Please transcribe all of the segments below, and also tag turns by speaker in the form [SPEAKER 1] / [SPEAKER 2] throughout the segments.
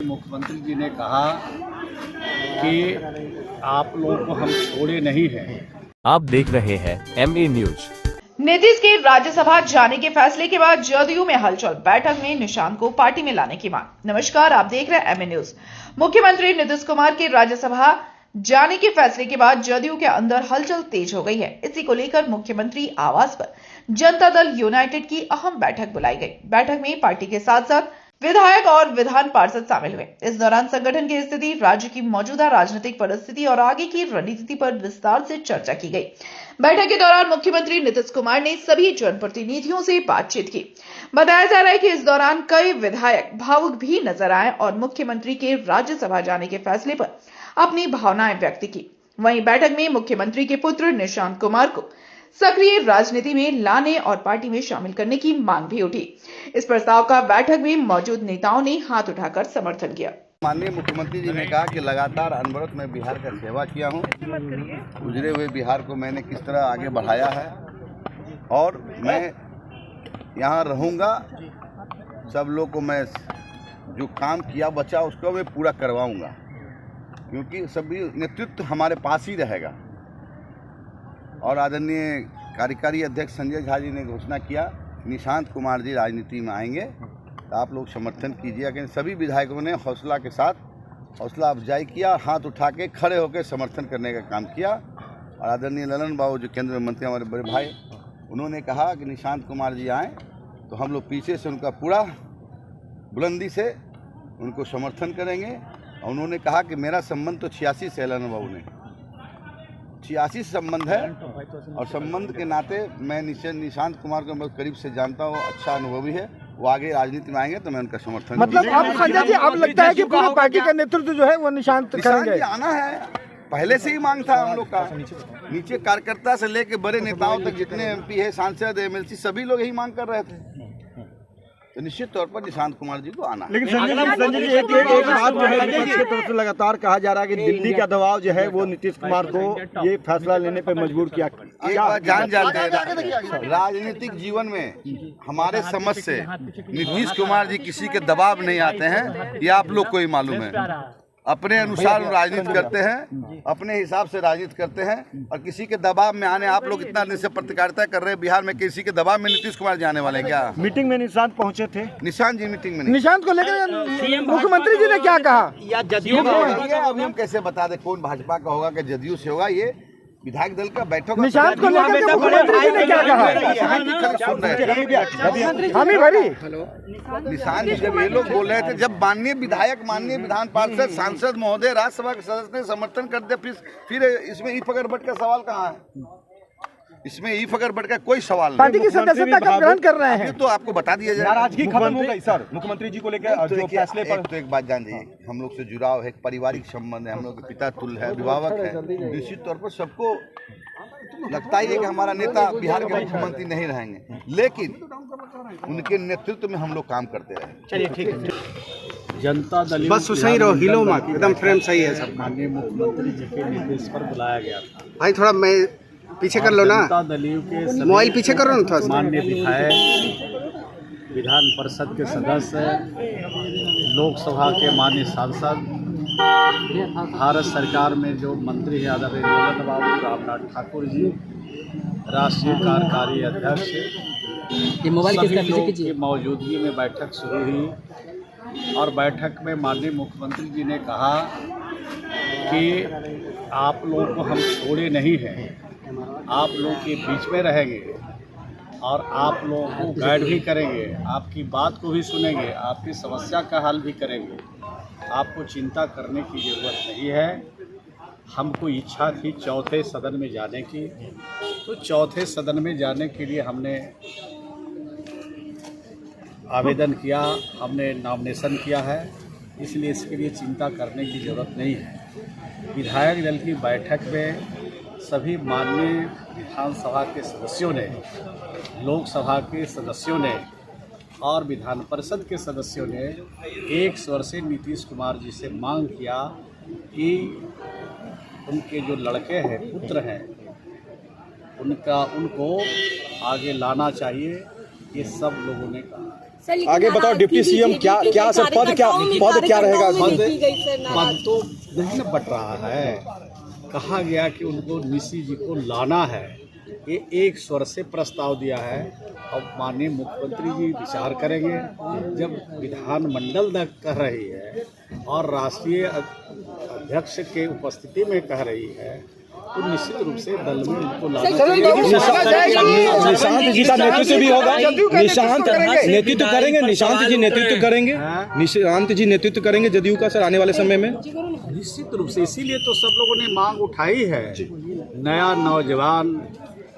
[SPEAKER 1] मुख्यमंत्री जी ने कहा कि आप लोगों को हम छोड़े नहीं हैं।
[SPEAKER 2] आप देख रहे हैं MA न्यूज।
[SPEAKER 3] नीतीश के राज्यसभा जाने के फैसले के बाद जदयू में हलचल, बैठक में निशांत को पार्टी में लाने की मांग। नमस्कार, आप देख रहे हैं MA न्यूज। मुख्यमंत्री नीतीश कुमार के राज्यसभा जाने के फैसले के बाद जदयू के अंदर हलचल तेज हो गई है। इसी को लेकर मुख्यमंत्री आवास पर जनता दल यूनाइटेड की अहम बैठक बुलाई गई। बैठक में पार्टी के साथ साथ विधायक और विधान पार्षद शामिल हुए। इस दौरान संगठन की स्थिति, राज्य की मौजूदा राजनीतिक परिस्थिति और आगे की रणनीति पर विस्तार से चर्चा की गई। बैठक के दौरान मुख्यमंत्री नीतीश कुमार ने सभी जनप्रतिनिधियों से बातचीत की। बताया जा रहा है कि इस दौरान कई विधायक भावुक भी नजर आए और मुख्यमंत्री के राज्यसभा जाने के फैसले पर अपनी भावनाएं व्यक्त की। वहीं बैठक में मुख्यमंत्री के पुत्र निशांत कुमार को सक्रिय राजनीति में लाने और पार्टी में शामिल करने की मांग भी उठी। इस प्रस्ताव का बैठक में मौजूद नेताओं ने हाथ उठाकर समर्थन किया।
[SPEAKER 4] माननीय मुख्यमंत्री जी ने कहा कि लगातार अनवरत मैं बिहार का सेवा किया हूं। गुजरे हुए बिहार को मैंने किस तरह आगे बढ़ाया है और मैं यहां रहूंगा। सब लोग को मैं जो काम किया बचा उसको मैं पूरा करवाऊंगा, क्योंकि सभी नेतृत्व हमारे पास ही रहेगा। और आदरणीय कार्यकारी अध्यक्ष संजय झा जी ने घोषणा किया निशांत कुमार जी राजनीति में आएंगे, तो आप लोग समर्थन कीजिए। कि सभी विधायकों ने हौसला के साथ हौसला अफजाई किया, हाथ उठा के खड़े होकर समर्थन करने का काम किया। और आदरणीय ललन बाबू जो केंद्रीय मंत्री हमारे बड़े भाई, उन्होंने कहा कि निशांत कुमार जी आएँ, तो हम लोग पीछे से उनका पूरा बुलंदी से उनको समर्थन करेंगे। और उन्होंने कहा कि मेरा संबंध तो 86 से ललन बाबू ने 86 संबंध है और संबंध के नाते मैं निशांत कुमार को बहुत करीब से जानता हूँ, अच्छा अनुभवी है। वो आगे राजनीति में आएंगे तो मैं उनका समर्थन।
[SPEAKER 5] मतलब आप संजय जी, आप लगता है कि पूरी पार्टी का नेतृत्व जो है वो निशांत करेंगे?
[SPEAKER 4] आना है, पहले से ही मांग था हम लोग का। नीचे कार्यकर्ता से लेकर बड़े नेताओं तक जितने MP है, सांसद, MLC, सभी लोग यही मांग कर रहे थे। तो निश्चित तौर पर निशांत कुमार जी को आना है।
[SPEAKER 5] लेकिन संजय जी एक बात जो है विपक्ष की तरफ से लगातार कहा जा रहा है कि दिल्ली का दबाव जो है वो नीतीश कुमार को ये फैसला लेने पर मजबूर किया।
[SPEAKER 4] एक बात जानते हैं, राजनीतिक जीवन में हमारे समझ से नीतीश कुमार जी किसी के दबाव नहीं आते हैं, ये आप लोग को ही मालूम है। अपने अनुसार राजनीति करते हैं, अपने हिसाब से राजनीति करते हैं और किसी के दबाव में आने आप लोग इतना दिन से पत्रकारिता कर रहे हैं। बिहार में किसी के दबाव में नीतीश कुमार जाने वाले क्या?
[SPEAKER 5] मीटिंग में निशांत पहुंचे थे।
[SPEAKER 4] निशांत जी मीटिंग में
[SPEAKER 5] निशांत को लेकर मुख्यमंत्री जी ने क्या कहा?
[SPEAKER 4] अभी हम कैसे बता दें कौन भाजपा का होगा, कि जदयू से होगा? ये विधायक दल का बैठक।
[SPEAKER 5] निशांत को लेकर मुख्यमंत्री जी ने क्या कहा?
[SPEAKER 4] निशांत जी जब ये लोग बोल रहे थे, जब माननीय विधायक, माननीय विधान पार्षद, सांसद महोदय, राज्यसभा के सदस्य ने समर्थन कर दिया, फिर इसमें ई फकर बट का सवाल कहाँ है? इसमें ई फकर बट का कोई सवाल नहीं।
[SPEAKER 5] पार्टी की सदस्यता का ग्रहण कर रहे हैं
[SPEAKER 4] तो आपको बता दिया जाए।
[SPEAKER 5] नाराजगी खत्म हो गई सर मुख्यमंत्री जी को लेकर जो फैसले पर।
[SPEAKER 4] तो एक बात जान लीजिए, हम लोग से जुड़ाव है, पारिवारिक संबंध है, हम लोग के पिता तुल्य है, अभिभावक है। निश्चित तौर पर सबको लगता ही है कि हमारा नेता बिहार के मुख्यमंत्री नहीं रहेंगे, लेकिन उनके नेतृत्व में हम लोग काम करते रहे।
[SPEAKER 5] चलिए ठीक है।
[SPEAKER 1] जनता दल
[SPEAKER 5] बस सही रहो, हिलो मत, एकदम फ्रेम सही है सब।
[SPEAKER 1] माननीय मुख्यमंत्री जी के निर्देश पर बुलाया गया था।
[SPEAKER 5] भाई थोड़ा मैं पीछे कर लो ना,
[SPEAKER 1] जनता दलियों के
[SPEAKER 5] मोबाइल पीछे करो ना थोड़ा।
[SPEAKER 1] माननीय विधायक, विधान परिषद के सदस्य, लोकसभा के माननीय सांसद, भारत सरकार में जो मंत्री है आदरणीय ललन बाबू रामनाथ ठाकुर जी, राष्ट्रीय कार्यकारी अध्यक्ष, सभी लोग की मौजूदगी में बैठक शुरू हुई। और बैठक में माननीय मुख्यमंत्री जी ने कहा कि आप लोगों को हम छोड़े नहीं हैं, आप लोग के बीच में रहेंगे और आप लोगों को गाइड भी करेंगे, आपकी बात को भी सुनेंगे, आपकी समस्या का हल भी करेंगे। आपको चिंता करने की ज़रूरत नहीं है। हमको इच्छा थी चौथे सदन में जाने की, तो चौथे सदन में जाने के लिए हमने आवेदन किया, हमने नॉमिनेशन किया है, इसलिए इसके लिए चिंता करने की ज़रूरत नहीं है। विधायक दल की बैठक में सभी माननीय विधानसभा के सदस्यों ने, लोकसभा के सदस्यों ने और विधान परिषद के सदस्यों ने एक स्वर से नीतीश कुमार जी से मांग किया कि उनके जो लड़के हैं, पुत्र हैं, उनको आगे लाना चाहिए। ये सब लोगों ने कहा।
[SPEAKER 5] आगे बताओ डिप्टी सीएम क्या सर पद क्या रहेगा?
[SPEAKER 1] पद तो नहीं न बट रहा है। कहा गया कि उनको निशी जी को लाना है, ये एक स्वर से प्रस्ताव दिया है। अब माननीय मुख्यमंत्री जी विचार करेंगे। जब विधानमंडल न कह रही है और राष्ट्रीय अध्यक्ष के उपस्थिति में कह रही है तो निश्चित रूप से दल में उनको लाना चाहिए।
[SPEAKER 5] निशांत जी का नेतृत्व भी होगा। निशांत नेतृत्व करेंगे। निशांत जी नेतृत्व करेंगे। निशांत जी नेतृत्व करेंगे जदयू का सर आने वाले समय में।
[SPEAKER 1] निश्चित रूप से इसीलिए तो सब लोगों ने मांग उठाई है। नया नौजवान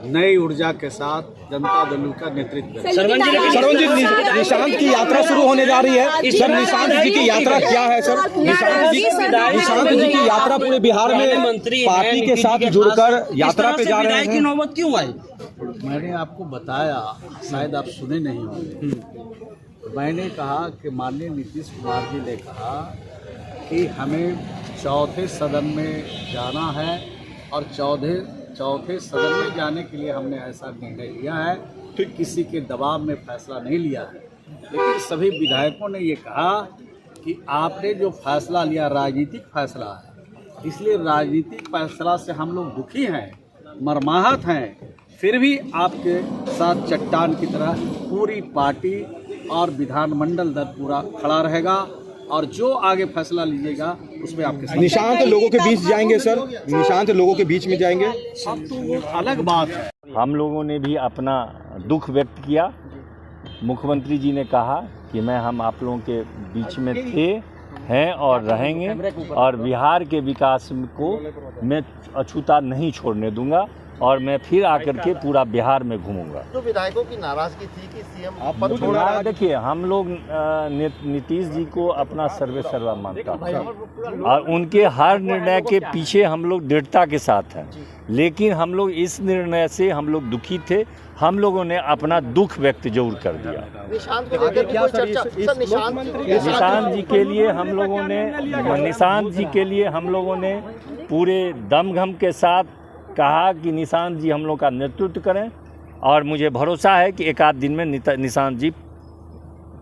[SPEAKER 1] नई ऊर्जा के साथ जनता दल का नेतृत्व।
[SPEAKER 5] सरवण जी निशांत की यात्रा शुरू होने जा रही है सर। निशांत जी की यात्रा क्या है सर? निशांत जी की यात्रा पूरे बिहार में पार्टी के साथ जुड़कर यात्रा पे जा रहे हैं।
[SPEAKER 6] नौबत क्यों आई?
[SPEAKER 1] मैंने आपको बताया, शायद आप सुने नहीं होंगे। मैंने कहा कि माननीय नीतीश कुमार जी ने कहा कि हमें चौथे सदन में जाना है और चौथे सदन में जाने के लिए हमने ऐसा निर्णय लिया है। फिर किसी के दबाव में फैसला नहीं लिया है, लेकिन सभी विधायकों ने ये कहा कि आपने जो फैसला लिया राजनीतिक फैसला है, इसलिए राजनीतिक फैसला से हम लोग दुखी हैं, मर्माहत हैं। फिर भी आपके साथ चट्टान की तरह पूरी पार्टी और विधानमंडल दल पूरा खड़ा रहेगा और जो आगे फैसला लीजिएगा उसमें आपके साथ।
[SPEAKER 5] निशांत लोगों के बीच जाएंगे सर। निशांत लोगों के बीच में जाएंगे।
[SPEAKER 1] अब तो वो अलग बात है।
[SPEAKER 7] हम लोगों ने भी अपना दुख व्यक्त किया। मुख्यमंत्री जी ने कहा कि हम आप लोगों के बीच में हैं और रहेंगे और बिहार के विकास को मैं अछूता नहीं छोड़ने दूंगा और मैं फिर आकर के पूरा बिहार में घूमूंगा।
[SPEAKER 6] तो विधायकों की नाराजगी थी कि सीएम पद छोड़ा।
[SPEAKER 7] देखिए, हम लोग नीतीश जी को अपना सर्वा मानता हूँ और उनके हर निर्णय के पीछे हम लोग दृढ़ता के साथ हैं। लेकिन हम लोग इस निर्णय से हम लोग दुखी थे। हम लोगों ने अपना दुख व्यक्त जरूर कर दिया।
[SPEAKER 6] निशांत को लेकर क्या चर्चा? सर
[SPEAKER 7] निशांत जी के लिए हम लोगों ने पूरे दमघम के साथ कहा कि निशांत जी हम लोग का नेतृत्व करें और मुझे भरोसा है कि एक आध दिन में निशांत जी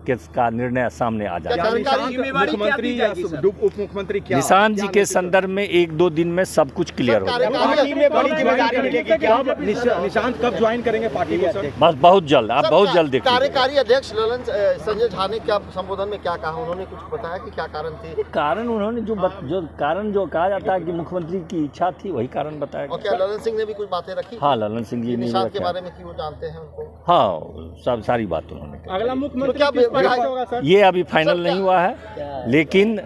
[SPEAKER 7] का निर्णय सामने आ जाएगा।
[SPEAKER 5] मुख्यमंत्री या उप मुख्यमंत्री क्या?
[SPEAKER 7] निशांत जी के संदर्भ में 1-2 दिन में सब कुछ क्लियर हो जाएगा।
[SPEAKER 5] निशांत कब ज्वाइन करेंगे पार्टी को सर?
[SPEAKER 7] बस बहुत जल्द, आप बहुत जल्द देखिए।
[SPEAKER 6] कार्यकारी अध्यक्ष ललन संजय झा ने क्या संबोधन में क्या कहा? उन्होंने कुछ बताया कि क्या कारण थे?
[SPEAKER 7] कारण उन्होंने जो कहा जाता है कि मुख्यमंत्री की इच्छा थी वही कारण बताया।
[SPEAKER 6] और क्या ललन सिंह ने भी कुछ बातें रखी?
[SPEAKER 7] हाँ, ललन सिंह जी ने
[SPEAKER 6] निशांत के बारे में कि वो जानते हैं उनको।
[SPEAKER 7] हाँ, सब सारी बात उन्होंने कही।
[SPEAKER 5] अगला मुख्यमंत्री
[SPEAKER 7] ये अभी फाइनल नहीं हुआ है, लेकिन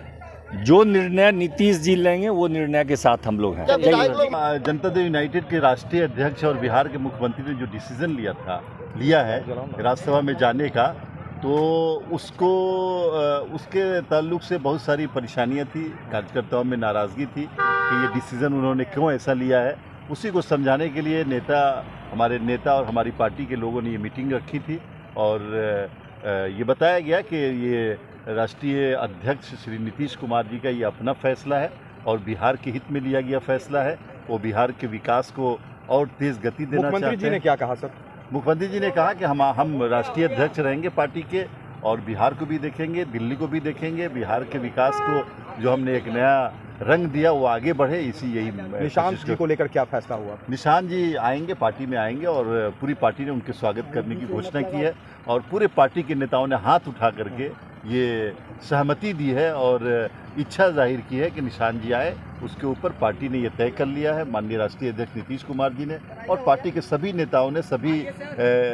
[SPEAKER 7] जो निर्णय नीतीश जी लेंगे वो निर्णय के साथ हम लोग हैं।
[SPEAKER 8] जनता दल यूनाइटेड के राष्ट्रीय अध्यक्ष और बिहार के मुख्यमंत्री ने जो डिसीजन लिया है राज्यसभा में जाने का, तो उसके ताल्लुक से बहुत सारी परेशानियां थी, कार्यकर्ताओं में नाराज़गी थी कि ये डिसीजन उन्होंने क्यों ऐसा लिया है। उसी को समझाने के लिए हमारे नेता और हमारी पार्टी के लोगों ने ये मीटिंग रखी थी और ये बताया गया कि ये राष्ट्रीय अध्यक्ष श्री नीतीश कुमार जी का ये अपना फैसला है और बिहार के हित में लिया गया फैसला है। वो बिहार के विकास को और तेज़ गति देना चाहते हैं।
[SPEAKER 5] मुख्यमंत्री जी ने क्या कहा सर?
[SPEAKER 8] मुख्यमंत्री जी ने कहा कि हम राष्ट्रीय अध्यक्ष रहेंगे पार्टी के और बिहार को भी देखेंगे, दिल्ली को भी देखेंगे। बिहार के विकास को जो हमने एक नया रंग दिया वो आगे बढ़े, यही
[SPEAKER 5] निशांत जी को लेकर क्या फैसला हुआ?
[SPEAKER 8] निशांत जी आएंगे, पार्टी में आएंगे और पूरी पार्टी ने उनके स्वागत करने की घोषणा की है और पूरे पार्टी के नेताओं ने हाथ उठा करके ये सहमति दी है और इच्छा जाहिर की है कि निशांत जी आए। उसके ऊपर पार्टी ने ये तय कर लिया है, माननीय राष्ट्रीय अध्यक्ष नीतीश कुमार जी ने और पार्टी के सभी नेताओं ने, सभी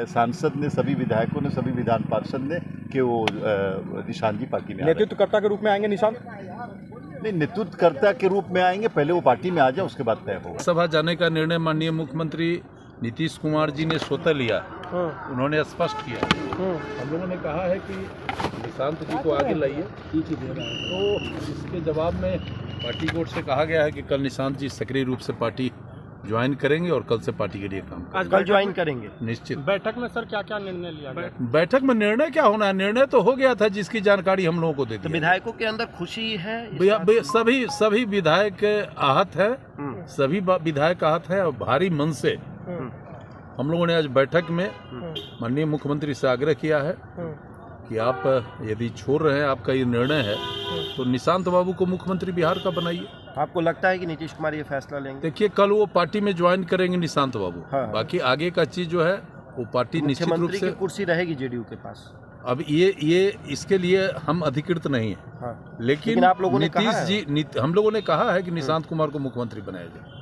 [SPEAKER 8] सांसद ने, सभी विधायकों ने, सभी विधान पार्षद ने कि वो निशांत जी पार्टी में
[SPEAKER 5] नेतृत्वकर्ता के रूप में आएंगे। निशांत
[SPEAKER 8] नहीं, नेतृत्वकर्ता के रूप में आएंगे, पहले वो पार्टी में आ जाए उसके बाद तय होगा।
[SPEAKER 9] सभा जाने का निर्णय माननीय मुख्यमंत्री नीतीश कुमार जी ने स्वतः लिया। उन्होंने स्पष्ट किया। हम लोगों ने कहा है कि निशांत जी को आगे लाइए, तो इसके जवाब में पार्टी कोर्ट से कहा गया है कि कल निशांत जी सक्रिय रूप से पार्टी ज्वाइन करेंगे और कल से पार्टी के लिए काम करेंगे।
[SPEAKER 5] कल ज्वाइन करेंगे
[SPEAKER 9] निश्चित।
[SPEAKER 5] बैठक में सर क्या क्या निर्णय लिया गया?
[SPEAKER 9] बैठक में निर्णय क्या होना है? निर्णय तो हो गया था जिसकी जानकारी हम लोगों को दे दी।
[SPEAKER 6] तो विधायकों के अंदर खुशी है?
[SPEAKER 9] सभी विधायक आहत है, सभी विधायक आहत है और भारी मन से हम लोगों ने आज बैठक में माननीय मुख्यमंत्री से आग्रह किया है कि आप यदि छोड़ रहे हैं, आपका ये निर्णय है, तो निशांत बाबू को मुख्यमंत्री बिहार का बनाइए।
[SPEAKER 6] आपको लगता है कि नीतीश कुमार ये फैसला लेंगे?
[SPEAKER 9] देखिए, कल वो पार्टी में ज्वाइन करेंगे निशांत बाबू।
[SPEAKER 6] हाँ।
[SPEAKER 9] बाकी आगे का चीज जो है वो पार्टी निश्चित रूप
[SPEAKER 6] मुख्यमंत्री
[SPEAKER 9] से,
[SPEAKER 6] की कुर्सी रहेगी जेडीयू के पास।
[SPEAKER 9] अब ये इसके लिए हम अधिकृत नहीं है।
[SPEAKER 6] हाँ।
[SPEAKER 9] लेकिन
[SPEAKER 6] आप लोगों ने
[SPEAKER 9] नीतीश
[SPEAKER 6] कहा है।
[SPEAKER 9] जी हम लोगों ने कहा है कि निशांत कुमार को मुख्यमंत्री बनाया जाए।